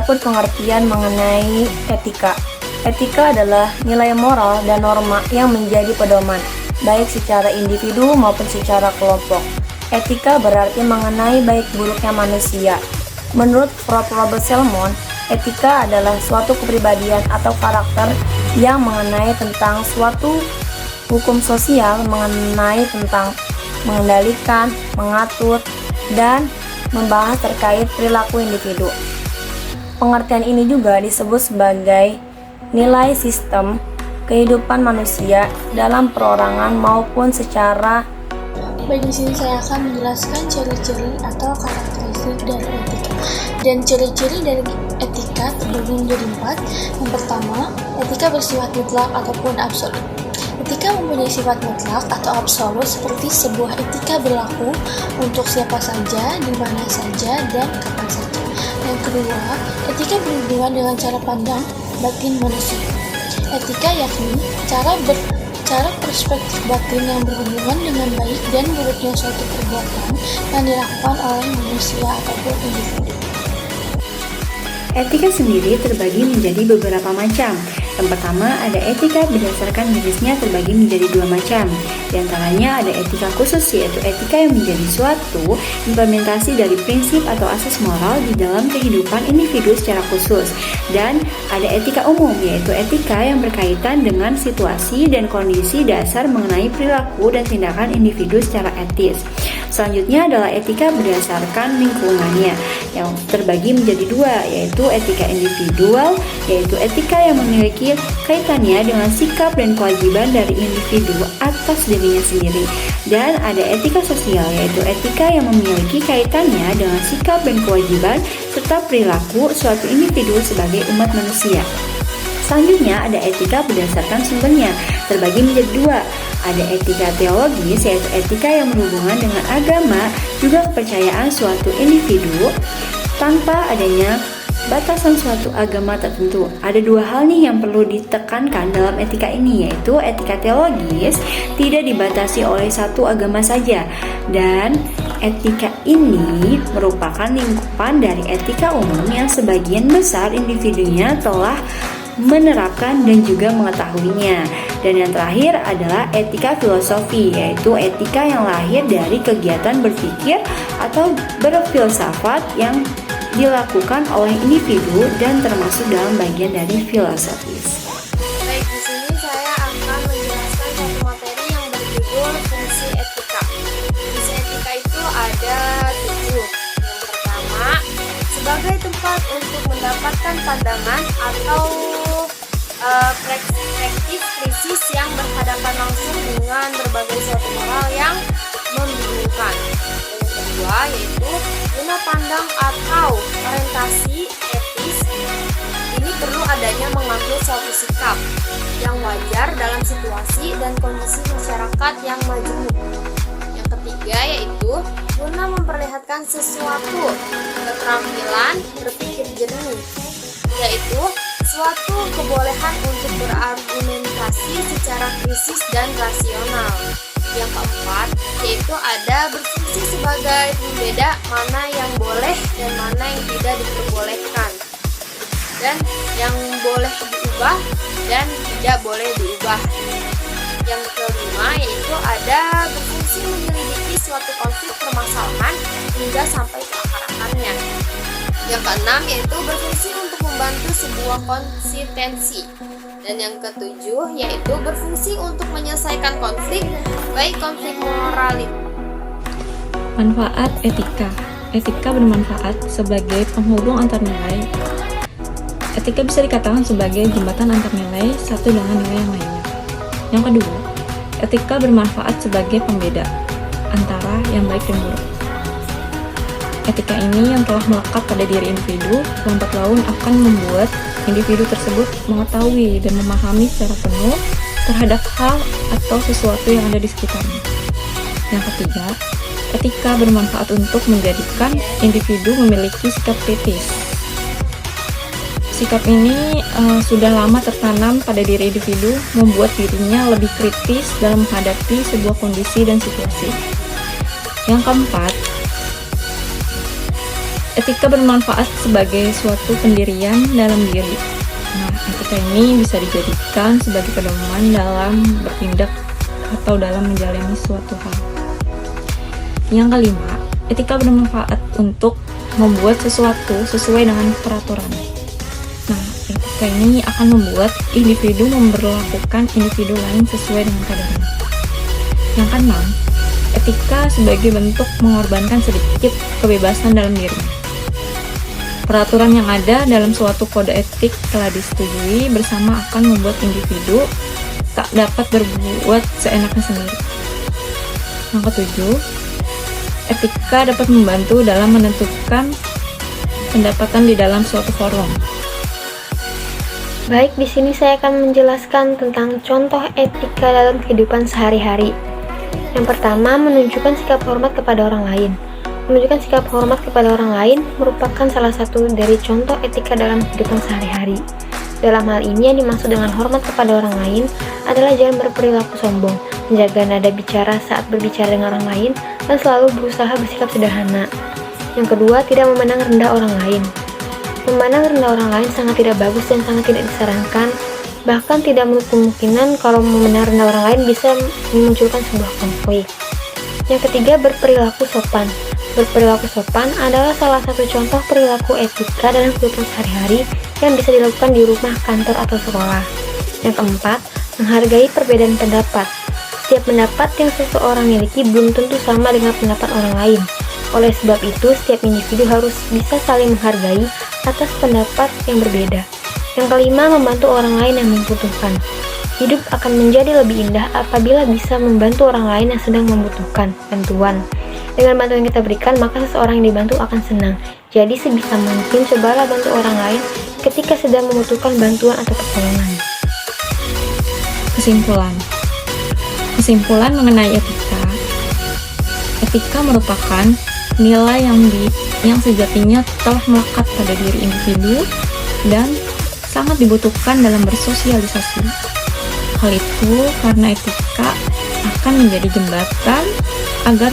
Adapun pengertian mengenai etika. Etika adalah nilai moral dan norma yang menjadi pedoman, baik secara individu maupun secara kelompok. Etika berarti mengenai baik buruknya manusia. Menurut Prof. Robert Salmon, etika adalah suatu kepribadian atau karakter yang mengenai tentang suatu hukum sosial, mengenai tentang mengendalikan, mengatur, dan membahas terkait perilaku individu. Pengertian ini juga disebut sebagai nilai sistem kehidupan manusia dalam perorangan maupun secara. Baik, di sini saya akan menjelaskan ciri-ciri atau karakteristik dari etika. Dan ciri-ciri dari etika terbagi menjadi 4. Yang pertama, etika bersifat mutlak ataupun absolut. Etika mempunyai sifat mutlak atau absolut seperti sebuah etika berlaku untuk siapa saja, di mana saja, dan kapan saja. Yang kedua, etika berhubungan dengan cara pandang batin manusia. Etika yakni cara perspektif batin yang berhubungan dengan baik dan buruknya suatu perbuatan yang dilakukan oleh manusia ataupun individu. Etika sendiri terbagi menjadi beberapa macam. Yang pertama, ada etika berdasarkan jenisnya terbagi menjadi 2 macam. Di antaranya ada etika khusus, yaitu etika yang menjadi suatu implementasi dari prinsip atau asas moral di dalam kehidupan individu secara khusus. Dan ada etika umum, yaitu etika yang berkaitan dengan situasi dan kondisi dasar mengenai perilaku dan tindakan individu secara etis. Selanjutnya adalah etika berdasarkan lingkungannya, yang terbagi menjadi 2, yaitu etika individual, yaitu etika yang memiliki kaitannya dengan sikap dan kewajiban dari individu atas dirinya sendiri. Dan ada etika sosial, yaitu etika yang memiliki kaitannya dengan sikap dan kewajiban serta perilaku suatu individu sebagai umat manusia. Selanjutnya ada etika berdasarkan sumbernya, terbagi menjadi 2. Ada etika teologis, yaitu etika yang berhubungan dengan agama, juga kepercayaan suatu individu tanpa adanya batasan suatu agama tertentu. Ada 2 hal nih yang perlu ditekankan dalam etika ini, yaitu etika teologis tidak dibatasi oleh satu agama saja, dan etika ini merupakan lingkupan dari etika umum yang sebagian besar individunya telah menerapkan dan juga mengetahuinya. Dan yang terakhir adalah etika filosofi, yaitu etika yang lahir dari kegiatan berpikir atau berfilsafat yang dilakukan oleh individu dan termasuk dalam bagian dari filosofis. Baik, di sini saya akan menjelaskan satu materi yang berjudul fungsi etika. Fungsi etika itu ada 7. Yang pertama, sebagai tempat untuk mendapatkan pandangan atau perspektif krisis yang berhadapan langsung dengan berbagai suatu moral yang membingungkan. Yang kedua yaitu guna pandang atau orientasi etis. Ini perlu adanya mengambil suatu sikap yang wajar dalam situasi dan kondisi masyarakat yang majemuk. Yang ketiga yaitu guna memperlihatkan sesuatu keterampilan berpikir jernih, yaitu suatu kebolehan untuk berargumentasi secara krisis dan rasional. Yang keempat yaitu ada berfungsi sebagai pembeda mana yang boleh dan mana yang tidak diperbolehkan, dan yang boleh diubah dan tidak boleh diubah. Yang kelima yaitu ada berfungsi menyelidiki suatu konflik permasalahan hingga sampai ke akar-akarnya. Yang keenam yaitu berfungsi untuk membantu sebuah konsistensi. Dan yang ketujuh yaitu berfungsi untuk menyelesaikan konflik, baik konflik moralitas. Manfaat etika. Etika bermanfaat sebagai penghubung antar nilai. Etika bisa dikatakan sebagai jembatan antar nilai satu dengan nilai yang lainnya. Yang kedua, etika bermanfaat sebagai pembeda antara yang baik dan buruk. Etika ini yang telah melekat pada diri individu, lambat laun akan membuat individu tersebut mengetahui dan memahami secara penuh terhadap hal atau sesuatu yang ada di sekitarnya. Yang ketiga, etika bermanfaat untuk menjadikan individu memiliki sikap kritis. Sikap ini sudah lama tertanam pada diri individu, membuat dirinya lebih kritis dalam menghadapi sebuah kondisi dan situasi. Yang keempat, Etika bermanfaat sebagai suatu pendirian dalam diri. Nah, etika ini bisa dijadikan sebagai pedoman dalam bertindak atau dalam menjalani suatu hal. Yang kelima, etika bermanfaat untuk membuat sesuatu sesuai dengan peraturan. Nah, etika ini akan membuat individu memperlakukan individu lain sesuai dengan kadarnya. Yang keenam, etika sebagai bentuk mengorbankan sedikit kebebasan dalam dirinya. Peraturan yang ada dalam suatu kode etik telah disetujui bersama akan membuat individu tak dapat berbuat seenaknya sendiri. Yang ketujuh, etika dapat membantu dalam menentukan pendapatan di dalam suatu forum. Baik, di sini saya akan menjelaskan tentang contoh etika dalam kehidupan sehari-hari. Yang pertama, menunjukkan sikap hormat kepada orang lain. Menunjukkan sikap hormat kepada orang lain merupakan salah satu dari contoh etika dalam kehidupan sehari-hari. Dalam hal ini yang dimaksud dengan hormat kepada orang lain adalah jangan berperilaku sombong, menjaga nada bicara saat berbicara dengan orang lain, dan selalu berusaha bersikap sederhana. Yang kedua, tidak memandang rendah orang lain. Memandang rendah orang lain sangat tidak bagus dan sangat tidak disarankan. Bahkan tidak menutup kemungkinan kalau memandang rendah orang lain bisa memunculkan sebuah konflik. Yang ketiga, berperilaku sopan. Berperilaku sopan adalah salah satu contoh perilaku etika dalam kehidupan sehari-hari yang bisa dilakukan di rumah, kantor, atau sekolah. Yang keempat, menghargai perbedaan pendapat. Setiap pendapat yang seseorang miliki belum tentu sama dengan pendapat orang lain. Oleh sebab itu, setiap individu harus bisa saling menghargai atas pendapat yang berbeda. Yang kelima, membantu orang lain yang membutuhkan. Hidup akan menjadi lebih indah apabila bisa membantu orang lain yang sedang membutuhkan bantuan. Dengan bantuan yang kita berikan, maka seseorang yang dibantu akan senang. Jadi sebisa mungkin cobalah bantu orang lain ketika sedang membutuhkan bantuan atau pertolongan. Kesimpulan mengenai etika. Etika merupakan nilai yang sejatinya telah melekat pada diri individu dan sangat dibutuhkan dalam bersosialisasi. Hal itu karena etika akan menjadi jembatan agar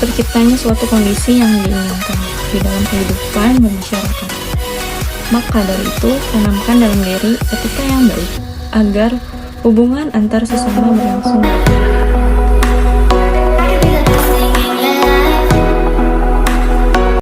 terciptanya suatu kondisi yang diinginkan di dalam kehidupan bermasyarakat. Maka dari itu, tanamkan dalam diri etika yang baik agar hubungan antar sesama berlangsung baik.